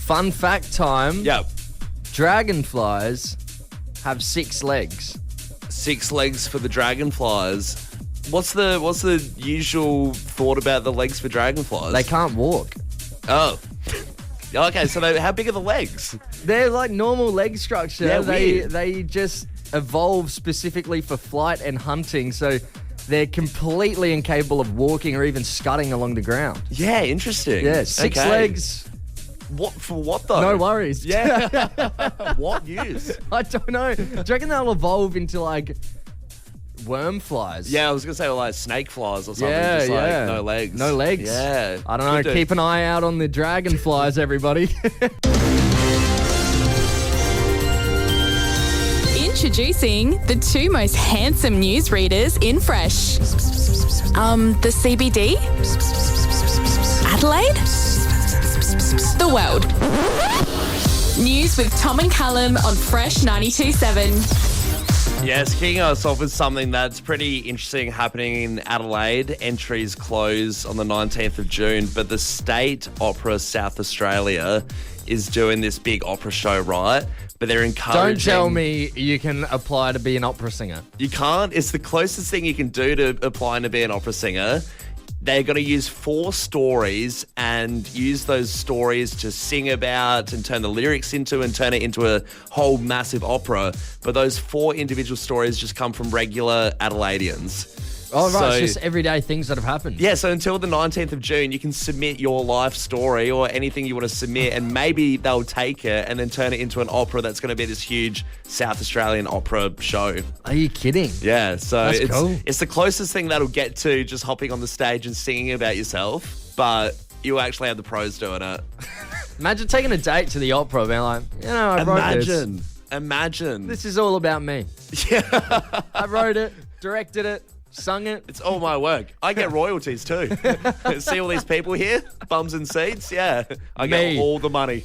Fun fact time. Yep. Dragonflies have 6 legs. 6 legs for the dragonflies. What's the usual thought about the legs for dragonflies? They can't walk. Oh. Okay, so how big are the legs? They're like normal leg structure. Yeah, they just evolve specifically for flight and hunting, so they're completely incapable of walking or even scudding along the ground. Yeah, interesting. Yeah, 6 legs. What for what though? No worries. Yeah. What use? I don't know. Do you reckon they'll evolve into like worm flies? Yeah, I was going to say like snake flies or something. Yeah, just like yeah. no legs. No legs. Yeah. I don't know. Keep an eye out on the dragonflies, everybody. Introducing the 2 most handsome newsreaders in Fresh. The CBD? Adelaide? The world. News with Tom and Callum on Fresh 92.7. Yes, kicking us off with something that's pretty interesting happening in Adelaide. Entries close on the 19th of June, but the State Opera South Australia is doing this big opera show, right? But they're encouraging... Don't tell me you can apply to be an opera singer. You can't. It's the closest thing you can do to applying to be an opera singer. They're going to use 4 stories and use those stories to sing about and turn the lyrics into and turn it into a whole massive opera. But those 4 individual stories just come from regular Adelaideans. Oh, right. It's just everyday things that have happened. Yeah, so until the 19th of June, you can submit your life story or anything you want to submit, and maybe they'll take it and then turn it into an opera that's going to be this huge South Australian opera show. Are you kidding? Yeah, so That's cool. It's the closest thing that'll get to just hopping on the stage and singing about yourself, but you'll actually have the pros doing it. Imagine taking a date to the opera, being like, I wrote this. Imagine. This is all about me. Yeah. I wrote it, directed it, sung it. It's all my work. I get royalties too. See all these people here? Bums and seats? Yeah. I get all the money.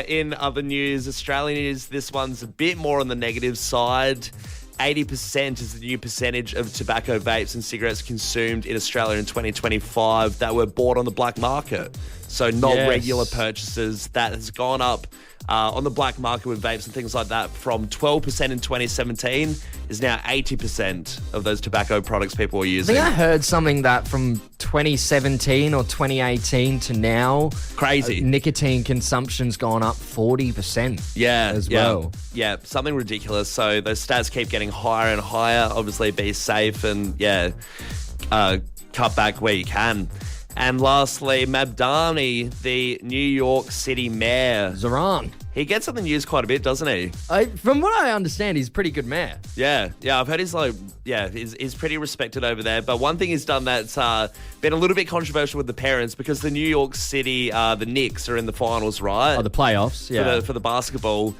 In other news, Australian news, this one's a bit more on the negative side. 80% is the new percentage of tobacco vapes and cigarettes consumed in Australia in 2025 that were bought on the black market. So not regular purchases. That has gone up on the black market with vapes and things like that from 12% in 2017 is now 80% of those tobacco products people are using. I think I heard something that from 2017 or 2018 to now, crazy. Nicotine consumption's gone up 40%. As well. Yeah, something ridiculous. So those stats keep getting higher and higher. Obviously, be safe and cut back where you can. And lastly, Mabdani, the New York City mayor. Zoran. He gets on the news quite a bit, doesn't he? From what I understand, he's a pretty good mayor. Yeah, I've heard he's pretty respected over there. But one thing he's done that's been a little bit controversial with the parents, because the New York City, the Knicks are in the finals, right? Oh, the playoffs, yeah. For the basketball.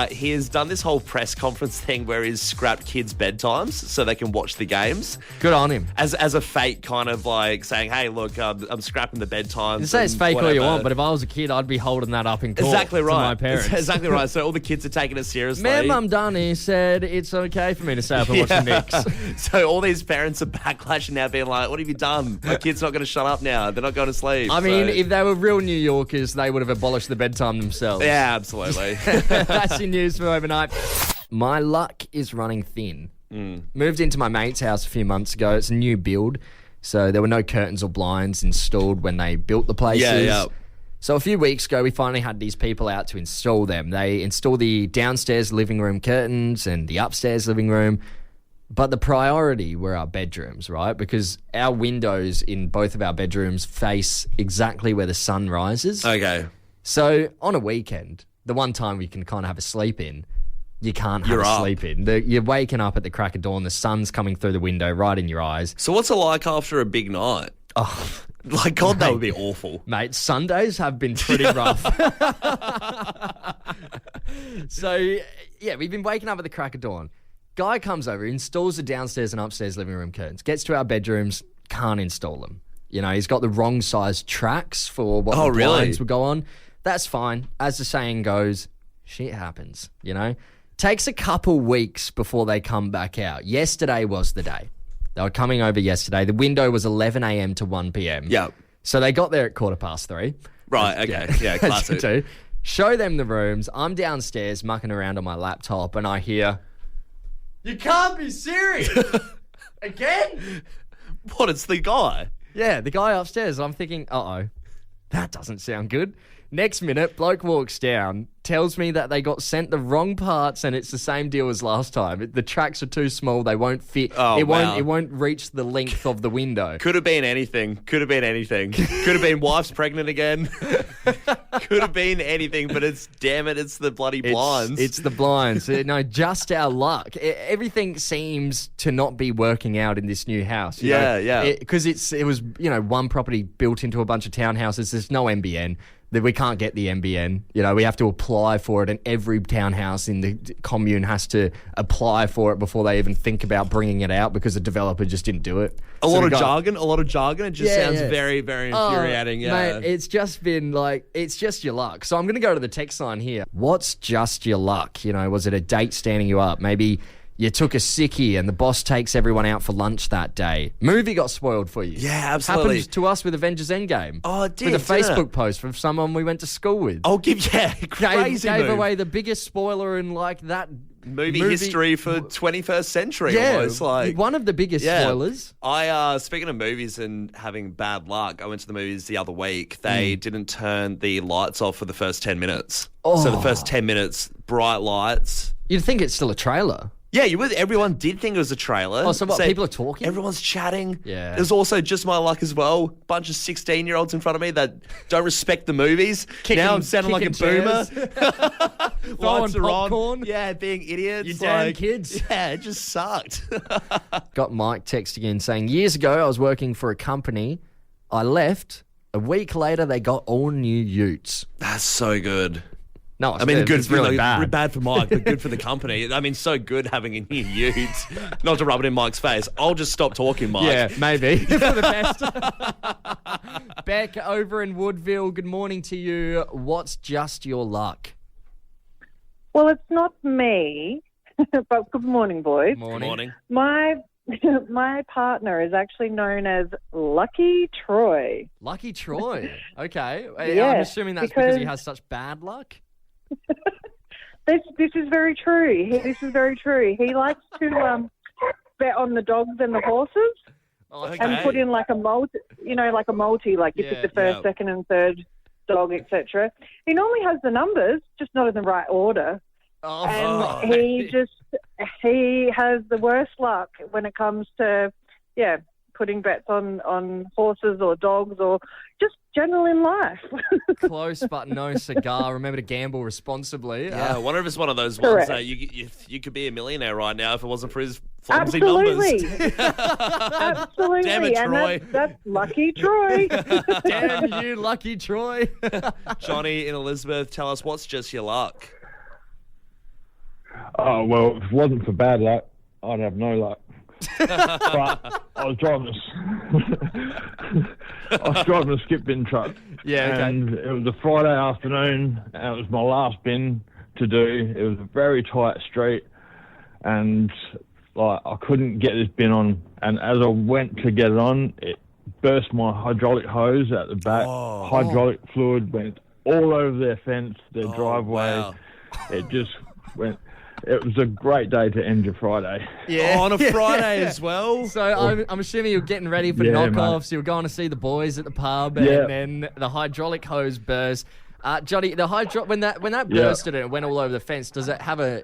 He has done this whole press conference thing where he's scrapped kids' bedtimes so they can watch the games. Good on him. As a fake kind of like saying, hey, look, I'm scrapping the bedtimes. You say it's fake all you want, but if I was a kid, I'd be holding that up in court. Exactly right. To my parents. Exactly right. So all the kids are taking it seriously. Mayor Mamdani said it's okay for me to stay up and watch the Knicks. So all these parents are backlashing now, being like, what have you done? My kid's not going to shut up now. They're not going to sleep. I mean, if they were real New Yorkers, they would have abolished the bedtime themselves. Yeah, absolutely. That's your news for overnight. My luck is running thin. Moved into my mate's house a few months ago. It's a new build, so there were no curtains or blinds installed when they built the places. Yeah. So a few weeks ago, we finally had these people out to install them. They installed the downstairs living room curtains and the upstairs living room. But the priority were our bedrooms, right? Because our windows in both of our bedrooms face exactly where the sun rises. Okay. So on a weekend, the one time we can kind of have a sleep in, you can't have a sleep in. You're waking up at the crack of dawn, the sun's coming through the window right in your eyes. So what's it like after a big night? Oh, like, God, that would be awful. Mate, Sundays have been pretty rough. So, yeah, we've been waking up at the crack of dawn. Guy comes over, installs the downstairs and upstairs living room curtains, gets to our bedrooms, can't install them. You know, he's got the wrong size tracks for what the blinds would go on. That's fine. As the saying goes, shit happens, you know? Takes a couple weeks before they come back out. Yesterday was the day. They were coming over yesterday. The window was 11 a.m. to 1 p.m. Yeah. So they got there at 3:15. Right, okay. Yeah, As you classic. do. Show them the rooms. I'm downstairs mucking around on my laptop and I hear, "You can't be serious." Again? What, it's the guy? Yeah, the guy upstairs. I'm thinking, uh-oh, that doesn't sound good. Next minute, bloke walks down, tells me that they got sent the wrong parts and it's the same deal as last time. The tracks are too small, they won't fit. Oh, it wow. won't reach the length of the window. Could have been anything. Could have been wife's pregnant again. Could have been anything, but it's the bloody blinds. It's the blinds. No, just our luck. Everything seems to not be working out in this new house. Yeah. Because it was one property built into a bunch of townhouses. There's no NBN. That we can't get the NBN. We have to apply for it, and every townhouse in the commune has to apply for it before they even think about bringing it out because the developer just didn't do it. A lot of jargon. It just sounds yeah. very, very infuriating. Yeah. Mate, it's just been it's just your luck. So I'm going to go to the text line here. What's just your luck? Was it a date standing you up? Maybe you took a sickie and the boss takes everyone out for lunch that day. Movie got spoiled for you. Yeah, absolutely. Happened to us with Avengers Endgame. Oh, it did. With a didn't Facebook it? post from someone we went to school with. Crazy Gave move. away the biggest spoiler in that movie history for 21st century. Yeah, almost one of the biggest spoilers. I speaking of movies and having bad luck, I went to the movies the other week. They didn't turn the lights off for the first 10 minutes. So the first 10 minutes, bright lights. You'd think it's still a trailer. Yeah, you would. Everyone did think it was a trailer. Oh, so what? People are talking? Everyone's chatting. Yeah. There's also just my luck as well. Bunch of 16-year-olds in front of me that don't respect the movies. Now I'm sounding like a boomer. Lights are on. Popcorn. Yeah, being idiots. You damn kids. Yeah, it just sucked. Got Mike texting in saying, years ago I was working for a company. I left. A week later they got all new utes. That's so good. No, I mean, good. It's really bad. Bad for Mike, but good for the company. I mean, so good having a new ute. Not to rub it in Mike's face. I'll just stop talking, Mike. Yeah, maybe. For the best. Beck over in Woodville, good morning to you. What's just your luck? Well, it's not me, but good morning, boys. Morning. My partner is actually known as Lucky Troy. Lucky Troy. Okay. Yeah, I'm assuming that's because he has such bad luck. This is very true. This is very true. He likes to bet on the dogs and the horses and put in like a multi, like you pick the first, second and third dog, etc. He normally has the numbers, just not in the right order. And he has the worst luck when it comes to, putting bets on horses or dogs or just general in life. Close, but no cigar. Remember to gamble responsibly. Yeah, I wonder if it's one of those Correct. ones that you could be a millionaire right now if it wasn't for his flimsy Absolutely. numbers. Absolutely. Damn it, and Troy. that's Lucky Troy. Damn you, Lucky Troy. Johnny in Elizabeth, tell us what's just your luck. Oh, well, if it wasn't for bad luck, I'd have no luck. But I was driving a skip bin truck. Yeah, okay. And it was a Friday afternoon, and it was my last bin to do. It was a very tight street, and I couldn't get this bin on. And as I went to get it on, it burst my hydraulic hose at the back. Hydraulic fluid went all over their fence, their driveway. Wow. It just went... It was a great day to end your Friday. Yeah. On a Friday as well. So I'm assuming you're getting ready for Yeah, knockoffs. mate. You were going to see the boys at the pub, Yeah. and then the hydraulic hose burst. Johnny, the when that Yeah. bursted and it went all over the fence, does it have a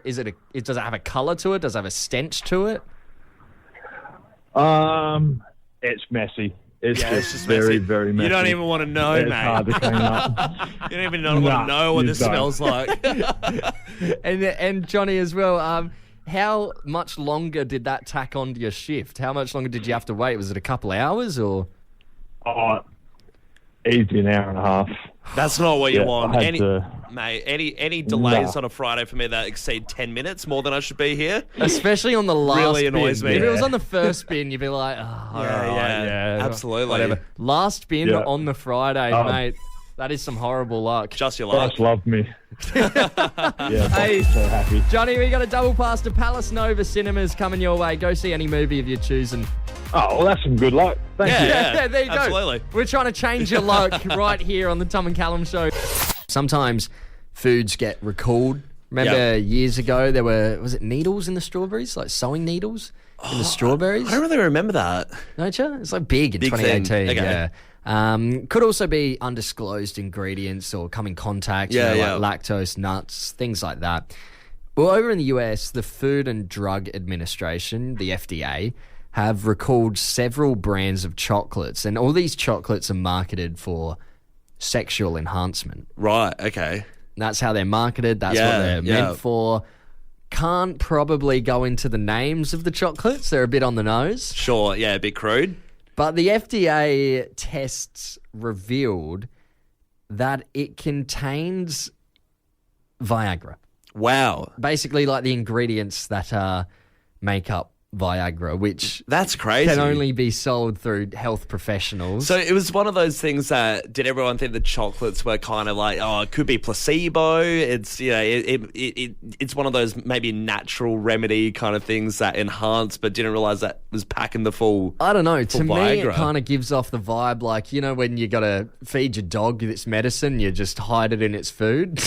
colour to it? Does it have a stench to it? It's messy. It's Yeah, it's just very, messy. very messy. You don't even want to know, It's mate. hard to clean up. You don't even want to know what you this don't. smells like. And Johnny as well. How much longer did that tack onto your shift? How much longer did you have to wait? Was it a couple of hours or? Oh, easy an hour and a half. That's not what you Yeah, want. I had to- Mate, any delays Nah. on a Friday for me that exceed 10 minutes more than I should be here? Especially on the last Really annoys bin. me. If it was Yeah. on the first spin, you'd be like, oh, all right, yeah, absolutely. whatever. Last bin Yeah. on the Friday, mate. That is some horrible luck. Just your luck. Boss loved me. Yeah, boss Hey. was so happy. Johnny, we got a double pass to Palace Nova Cinemas coming your way. Go see any movie of your choosing. Oh, well, that's some good luck. Thank you. Yeah, there you go. Absolutely. We're trying to change your luck right here on the Tom and Callum show. Sometimes foods get recalled. Remember years ago there was it needles in the strawberries, like sewing needles in the strawberries? I don't really remember that. Don't you? It's like big in Big 2018. thing. Okay. Yeah. Could also be undisclosed ingredients or come in contact, like lactose, nuts, things like that. Well, over in the US, the Food and Drug Administration, the FDA, have recalled several brands of chocolates, and all these chocolates are marketed for sexual enhancement. Right, okay. That's how they're marketed. That's what they're meant for. Can't probably go into the names of the chocolates. They're a bit on the nose. Sure, yeah, a bit crude. But the FDA tests revealed that it contains Viagra. Wow. Basically like the ingredients that make up Viagra, which that's crazy. Can only be sold through health professionals. So it was one of those things that did everyone think the chocolates were kind of like, oh, it could be placebo. It's it's one of those maybe natural remedy kind of things that enhance, but didn't realize that was packing the full. I don't know. To me, Viagra. it kind of gives off the vibe like, you know, when you got to feed your dog its medicine, you just hide it in its food.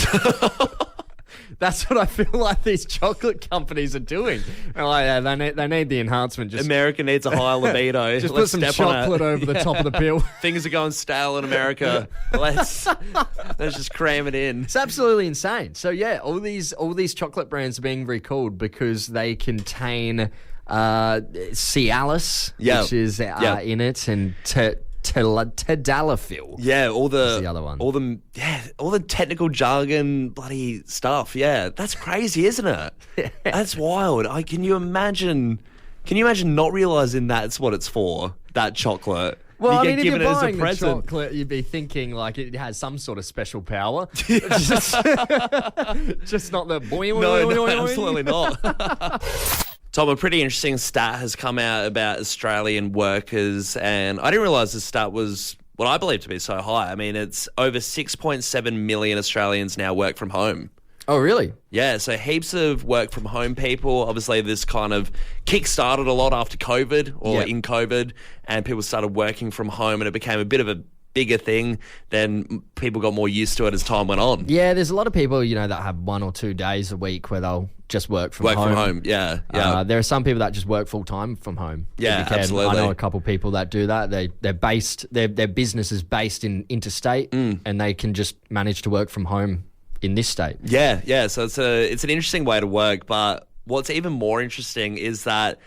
That's what I feel like these chocolate companies are doing. They need the enhancement. Just America needs a higher libido. Just Let's put some step on it. chocolate over the top of the pill. Things are going stale in America. Let's just cram it in. It's absolutely insane. So yeah, all these chocolate brands are being recalled because they contain Cialis, which is in it, and tadalafil. Yeah, all the other one. all the technical jargon, bloody stuff. Yeah, that's crazy, isn't it? That's wild. Can you imagine not realizing that's what it's for? That chocolate. Well, you if you're given it as a buying the present. chocolate, you'd be thinking like it has some sort of special power. just not the boing. No, absolutely not. Tom, a pretty interesting stat has come out about Australian workers, and I didn't realise this stat was what I believe to be so high. I mean, it's over 6.7 million Australians now work from home. Oh, really? Yeah, so heaps of work from home people. Obviously, this kind of kick-started a lot after COVID or in COVID, and people started working from home, and it became a bit of a bigger thing. Then people got more used to it as time went on. Yeah, there's a lot of people, that have 1 or 2 days a week where they'll just work from home. Yeah. There are some people that just work full time from home. Yeah, absolutely. I know a couple people that do that. They're based. Their business is based in interstate, and they can just manage to work from home in this state. Yeah. So it's an interesting way to work. But what's even more interesting is that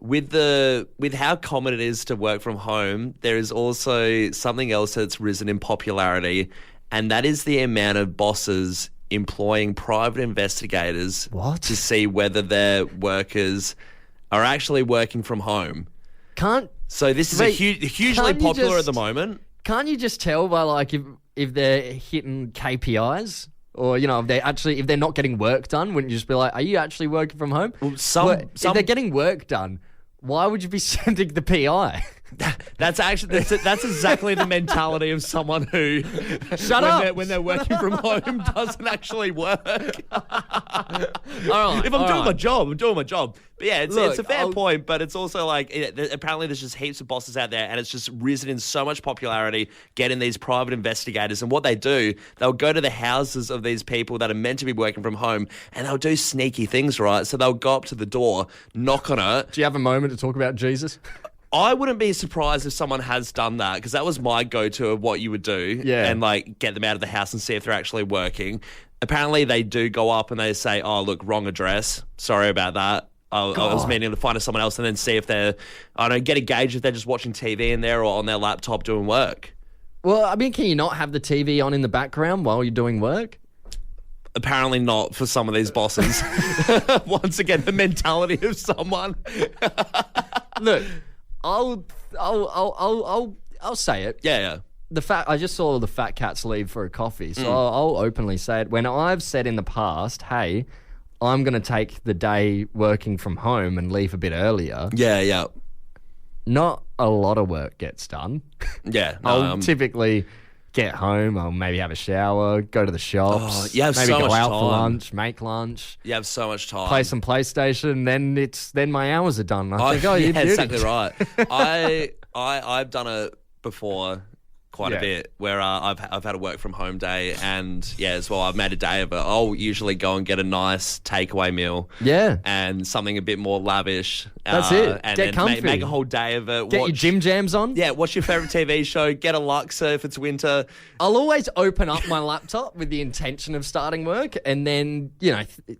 with how common it is to work from home, there is also something else that's risen in popularity, and that is the amount of bosses employing private investigators to see whether their workers are actually working from home. So this is hugely popular at the moment. Can't you just tell by like if they're hitting KPIs? Or, if they're not getting work done, wouldn't you just be like, are you actually working from home? Well, if they're getting work done, why would you be sending the PI? That's exactly the mentality of someone who when they're working from home doesn't actually work. If I'm doing my job, I'm doing my job. But yeah, it's a fair point, but it's also like apparently there's just heaps of bosses out there, and it's just risen in so much popularity getting these private investigators. And what they do, they'll go to the houses of these people that are meant to be working from home, and they'll do sneaky things, right? So they'll go up to the door, knock on it. Do you have a moment to talk about Jesus? I wouldn't be surprised if someone has done that, because that was my go-to of what you would do and like get them out of the house and see if they're actually working. Apparently they do go up and they say, oh, look, wrong address. Sorry about that. I was meaning to find someone else, and then see if they're, get a gauge if they're just watching TV in there or on their laptop doing work. Well, I mean, can you not have the TV on in the background while you're doing work? Apparently not for some of these bosses. Once again, the mentality of someone. Look, I'll say it. Yeah. I just saw the fat cats leave for a coffee, so I'll openly say it. When I've said in the past, hey, I'm going to take the day working from home and leave a bit earlier. Yeah. Not a lot of work gets done. Yeah. I'll typically get home, I'll maybe have a shower, go to the shops, you have maybe so go much out time. for lunch, make lunch. You have so much time. Play some PlayStation, then my hours are done. I think, yeah, exactly right. I've done it before quite a bit where I've had a work from home day, and as well, I've made a day of it. I'll usually go and get a nice takeaway meal. Yeah. And something a bit more lavish. That's it. And Get comfy. Make a whole day of it. Get your gym jams on. Yeah, watch your favourite TV show. Get a Luxor if it's winter. I'll always open up my laptop with the intention of starting work, and then,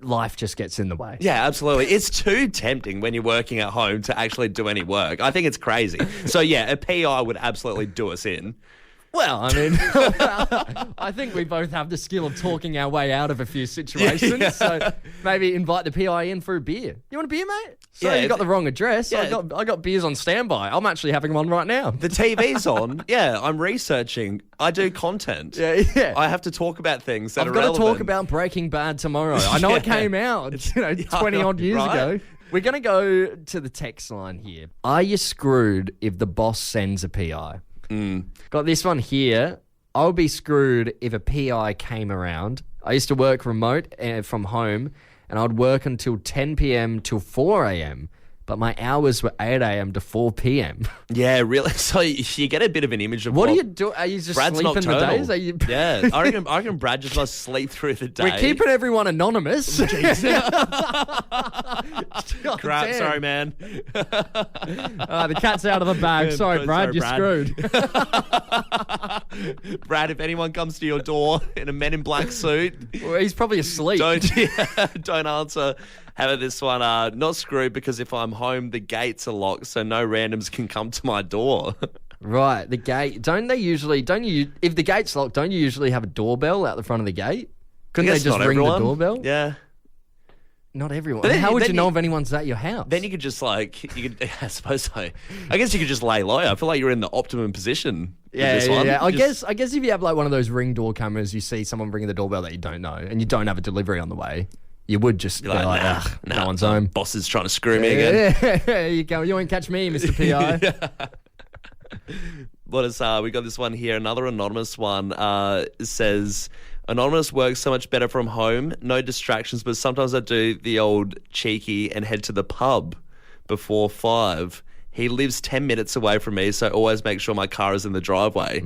life just gets in the way. Yeah, absolutely. It's too tempting when you're working at home to actually do any work. I think it's crazy. So, a PI would absolutely do us in. Well, I mean, I think we both have the skill of talking our way out of a few situations. Yeah. So maybe invite the PI in for a beer. You want a beer, mate? So you got the wrong address. Yeah. I got beers on standby. I'm actually having one right now. The TV's on. Yeah, I'm researching. I do content. Yeah. I have to talk about things that I've are got relevant. to talk about Breaking Bad tomorrow. I know it came out, 20-odd years ago. We're going to go to the text line here. Are you screwed if the boss sends a PI? Got this one here. I would be screwed if a PI came around. I used to work remote from home, and I'd work until 10 p.m. till 4 a.m., but my hours were 8 a.m. to 4 p.m. Yeah, really? So you get a bit of an image of what do you do? Are you just Brad's sleeping nocturnal. the days? Are you... Yeah, I reckon Brad just must sleep through the day. We're keeping everyone anonymous. Crap, damn. sorry, man. The cat's out of the bag. Sorry, Brad, you're screwed. Brad, if anyone comes to your door in a Men in Black suit... Well, he's probably asleep. Don't answer. How about this one? Not screwed because if I'm home, the gates are locked, so no randoms can come to my door. Right, the gate. If the gate's locked, don't you usually have a doorbell out the front of the gate? Couldn't they just ring the doorbell? Yeah. Not everyone. How would you know if anyone's at your house? Then you could just I suppose so. I guess you could just lay low. I feel like you're in the optimum position. Yeah. I guess if you have like one of those Ring door cameras, you see someone ringing the doorbell that you don't know, and you don't have a delivery on the way. You would just be like, nah, no one's home. Boss is trying to screw me again. Yeah, you go. You won't catch me, Mr. PI. What is we got this one here? Another anonymous one says, anonymous works so much better from home. No distractions, but sometimes I do the old cheeky and head to the pub before 5. He lives 10 minutes away from me, so always make sure my car is in the driveway.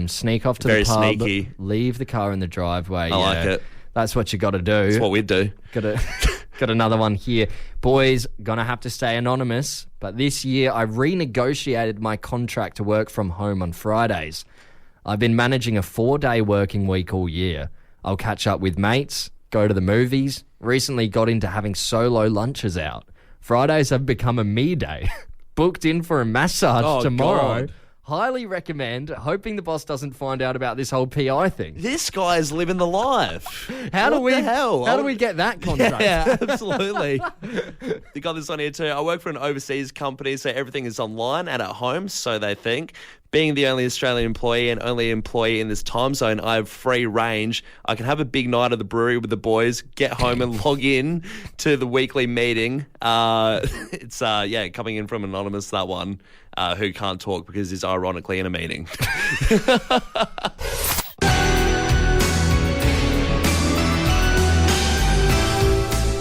Sneak off to the pub. Very sneaky. Leave the car in the driveway. I like it. That's what you got to do. That's what we do. Got another one here. Boys, gonna have to stay anonymous, but this year I renegotiated my contract to work from home on Fridays. I've been managing a 4-day working week all year. I'll catch up with mates, go to the movies, recently got into having solo lunches out. Fridays have become a me day. Booked in for a massage tomorrow. God. Highly recommend, hoping the boss doesn't find out about this whole PI thing. This guy's living the life. How do we get that contract? Yeah, absolutely. You got this on here too. I work for an overseas company, so everything is online and at home, so they think. Being the only Australian employee and only employee in this time zone, I have free range. I can have a big night at the brewery with the boys, get home and log in to the weekly meeting. It's coming in from Anonymous, that one, who can't talk because he's ironically in a meeting.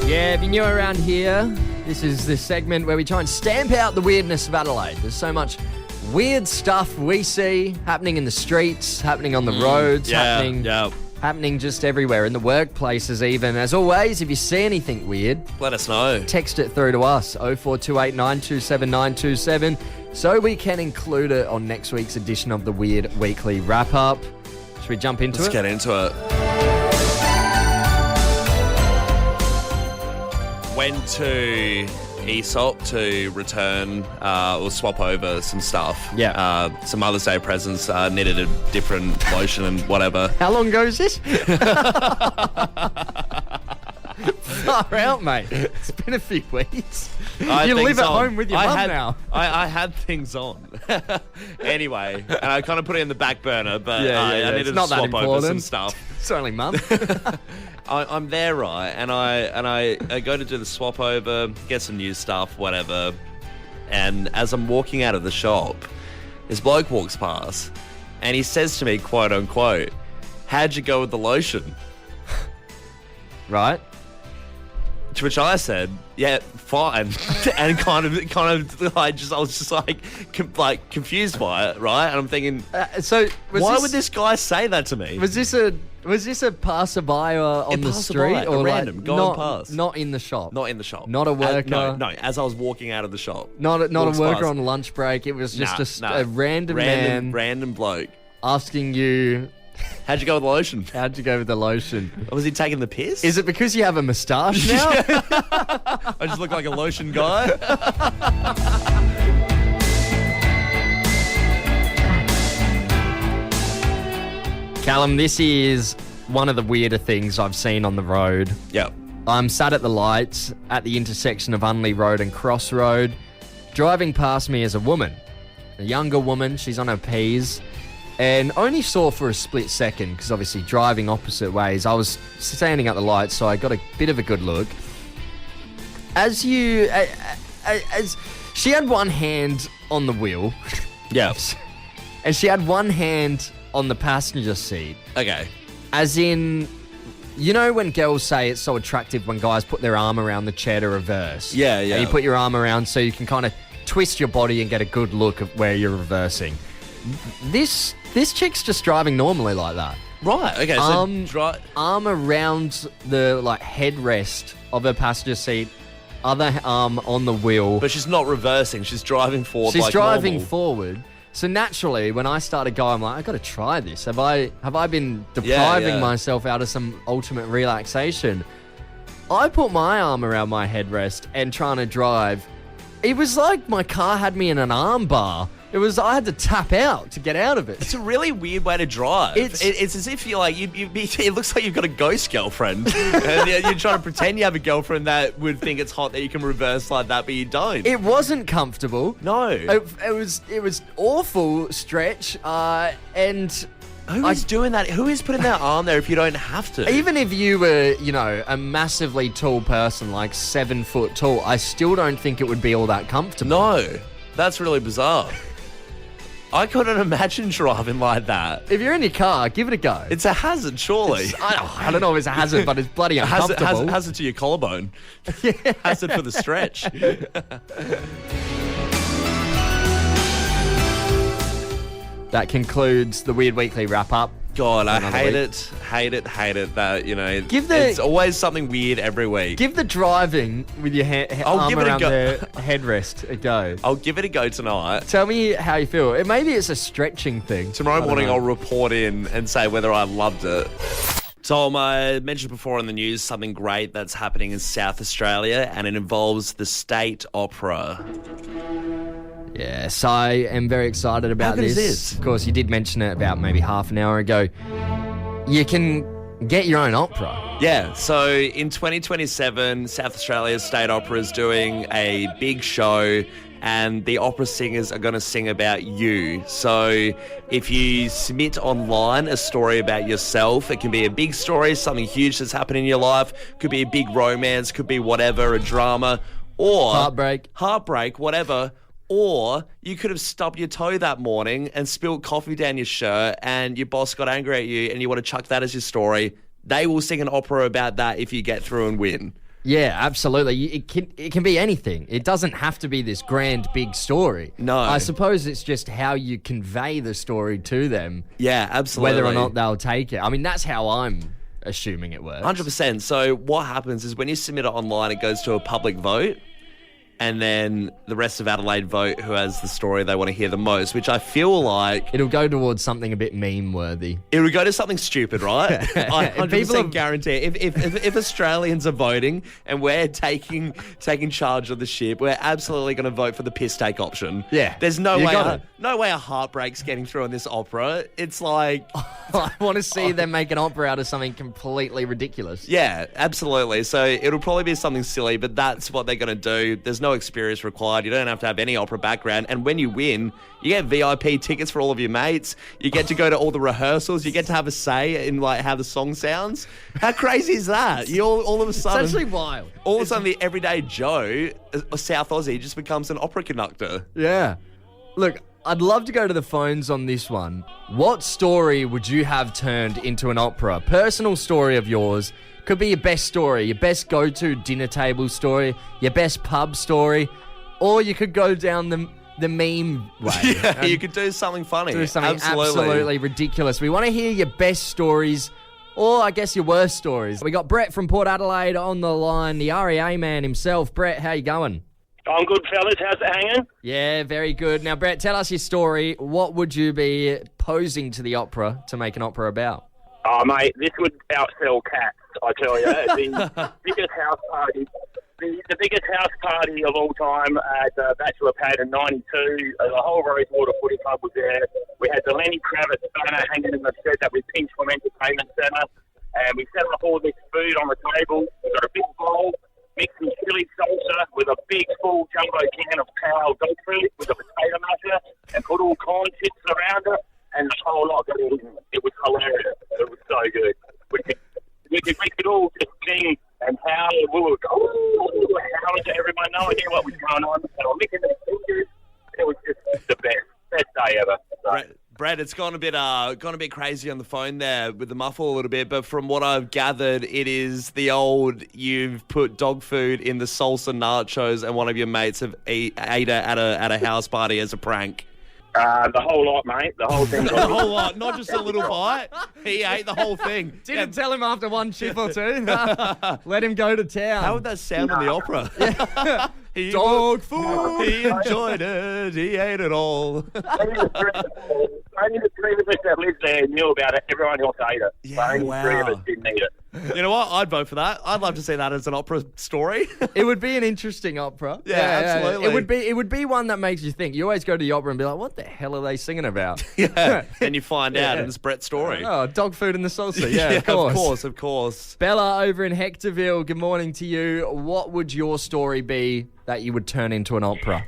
Yeah, if you're new around here, this is the segment where we try and stamp out the weirdness of Adelaide. There's so much weird stuff we see happening in the streets, happening on the roads, happening just everywhere, in the workplaces even. As always, if you see anything weird, let us know. Text it through to us, 0428 927 927, so we can include it on next week's edition of the Weird Weekly Wrap-Up. Should we jump into it? Let's get into it. Went to ESOP to return or swap over some stuff. Yeah. Some Mother's Day presents, needed a different lotion and whatever. How long ago is this? Far out, mate. It's been a few weeks. You live at home with your mum now. I had things on. Anyway, and I kind of put it in the back burner, but I needed to swap over some stuff. It's only mum. I'm there, right, and I go to do the swap over, get some new stuff, whatever, and as I'm walking out of the shop, this bloke walks past, and he says to me, quote unquote, "How'd you go with the lotion?" Right. To which I said, yeah, fine. And kind of like, I was just like confused by it, right? And I'm thinking, why would this guy say that to me? Was this a passerby on the street or random like going past? Not in the shop. Not in the shop. Not a worker. No. As I was walking out of the shop. Not a worker on lunch break. It was just a random man, random bloke asking you. How'd you go with the lotion? How'd you go with the lotion? Was he taking the piss? Is it because you have a moustache now? I just look like a lotion guy. Callum, this is one of the weirder things I've seen on the road. Yep. I'm sat at the lights at the intersection of Unley Road and Cross Road. Driving past me is a woman, a younger woman. She's on her P's. And only saw for a split second, because obviously driving opposite ways. I was standing at the lights, so I got a bit of a good look. As she had one hand on the wheel. Yeah. And she had one hand on the passenger seat. Okay. As in, you know when girls say it's so attractive when guys put their arm around the chair to reverse? Yeah. And you put your arm around so you can kind of twist your body and get a good look at where you're reversing. This chick's just driving normally like that. Right, okay. So arm around the headrest of her passenger seat, other arm on the wheel. But she's not reversing. She's driving forward. She's driving normal. forward. So naturally, when I started going, I'm like, I got to try this. Have I been depriving myself out of some ultimate relaxation? I put my arm around my headrest and trying to drive. It was like my car had me in an arm bar. I had to tap out to get out of it. It's a really weird way to drive. It's as if you're like, it looks like you've got a ghost girlfriend. And you're trying to pretend you have a girlfriend that would think it's hot that you can reverse like that, but you don't. It wasn't comfortable. No. It was awful stretch. And who is doing that? Who is putting their arm there if you don't have to? Even if you were, a massively tall person, like 7 foot tall, I still don't think it would be all that comfortable. No. That's really bizarre. I couldn't imagine driving like that. If you're in your car, give it a go. It's a hazard, surely. I don't know if it's a hazard, but it's bloody uncomfortable. Hazard to your collarbone. Hazard for the stretch. That concludes the Weird Weekly wrap-up. God, I hate it that, it's always something weird every week. Give the driving with your arm around the headrest a go. I'll give it a go tonight. Tell me how you feel. Maybe it's a stretching thing. Tomorrow morning I'll report in and say whether I loved it. Tom, I mentioned before on the news something great that's happening in South Australia, and it involves the State Opera. Yes, I am very excited about this. How good is this? Of course, you did mention it about maybe half an hour ago. You can get your own opera. Yeah, so in 2027, South Australia's State Opera is doing a big show, and the opera singers are going to sing about you. So if you submit online a story about yourself, it can be a big story, something huge that's happened in your life, could be a big romance, could be whatever, a drama, or heartbreak, whatever. Or you could have stubbed your toe that morning and spilled coffee down your shirt and your boss got angry at you and you want to chuck that as your story. They will sing an opera about that if you get through and win. Yeah, absolutely. It can be anything. It doesn't have to be this grand, big story. No. I suppose it's just how you convey the story to them. Yeah, absolutely. Whether or not they'll take it. I mean, that's how I'm assuming it works. 100%. So what happens is when you submit it online, it goes to a public vote. And then the rest of Adelaide vote who has the story they want to hear the most, which I feel like... It'll go towards something a bit meme-worthy. It would go to something stupid, right? I 100% guarantee if Australians are voting and we're taking charge of the ship, we're absolutely going to vote for the piss-take option. Yeah. There's no way a heartbreak's getting through on this opera. It's like... I want to see them make an opera out of something completely ridiculous. Yeah, absolutely. So it'll probably be something silly, but that's what they're going to do. There's no experience required. You don't have to have any opera background. And when you win, you get VIP tickets for all of your mates. You get to go to all the rehearsals. You get to have a say in how the song sounds. How crazy is that? You all of a sudden... It's actually wild. All of a sudden, the everyday Joe, a South Aussie, just becomes an opera conductor. Yeah. Look, I'd love to go to the phones on this one. What story would you have turned into an opera? Personal story of yours. Could be your best story, your best go-to dinner table story, your best pub story, or you could go down the meme way. Yeah, you could do something funny. Do something absolutely ridiculous. We want to hear your best stories, or I guess your worst stories. We got Brett from Port Adelaide on the line, the REA man himself. Brett, how you going? I'm good, fellas. How's it hanging? Yeah, very good. Now, Brett, tell us your story. What would you be posing to the opera to make an opera about? Oh, mate, this would outsell Cats, I tell you. The biggest house party. The biggest house party of all time at Bachelor Pad in 92. The whole Rosewater Footy Club was there. We had the Lenny Kravitz banner hanging in the shed that we pinched from Entertainment Centre. And we set up all this food on the table. We got a big bowl, mixed some chili salsa with a big full jumbo can of cow dog food with a potato masher and put all corn chips around it. And the whole lot got eaten. It was hilarious. It was so good. We could all just sing and howl. We would go, ooh, howling to everyone. No idea what was going on. They were licking their fingers. It was just the best day ever. So. Brad, it's gone a bit crazy on the phone there with the muffle a little bit, but from what I've gathered, it is the old you've put dog food in the salsa nachos and one of your mates have ate it at a house party as a prank. The whole lot, mate. The whole thing. The whole lot, not just a little bite. He ate the whole thing. Didn't tell him after one chip or two. Let him go to town. How would that sound on the opera? Dog food. He enjoyed it. He ate it all. Only the three of us that lived there knew about it. Everyone else ate it. Yeah, only three of us didn't eat it. You know what? I'd vote for that. I'd love to see that as an opera story. It would be an interesting opera. Yeah, absolutely. It would be one that makes you think. You always go to the opera and be like, what the hell are they singing about? Yeah. And you find out and it's Brett's story. Oh, dog food in the salsa. Yeah, of course. Bella over in Hectorville, good morning to you. What would your story be that you would turn into an opera?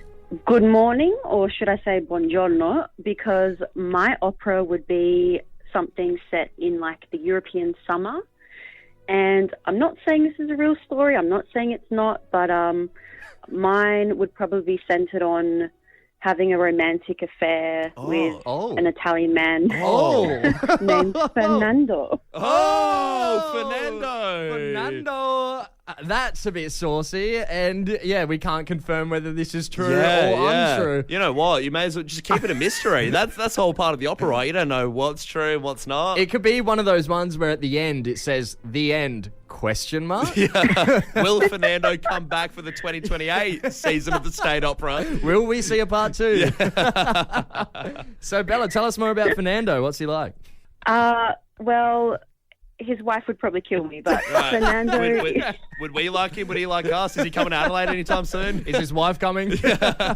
Good morning, or should I say buongiorno, because my opera would be something set in like the European summer. And I'm not saying this is a real story. I'm not saying it's not, but mine would probably be centered on having a romantic affair with an Italian man named Fernando. Fernando. That's a bit saucy, and yeah, we can't confirm whether this is true or untrue. You know what? You may as well just keep it a mystery. That's the whole part of the opera, right? You don't know what's true and what's not. It could be one of those ones where at the end it says "the end?" ? Yeah. Will Fernando come back for the 2028 season of the State Opera? Will we see a part 2? Yeah. So Bella, tell us more about Fernando. What's he like? Well, his wife would probably kill me, but Fernando... Would we like him? Would he like us? Is he coming to Adelaide anytime soon? Is his wife coming?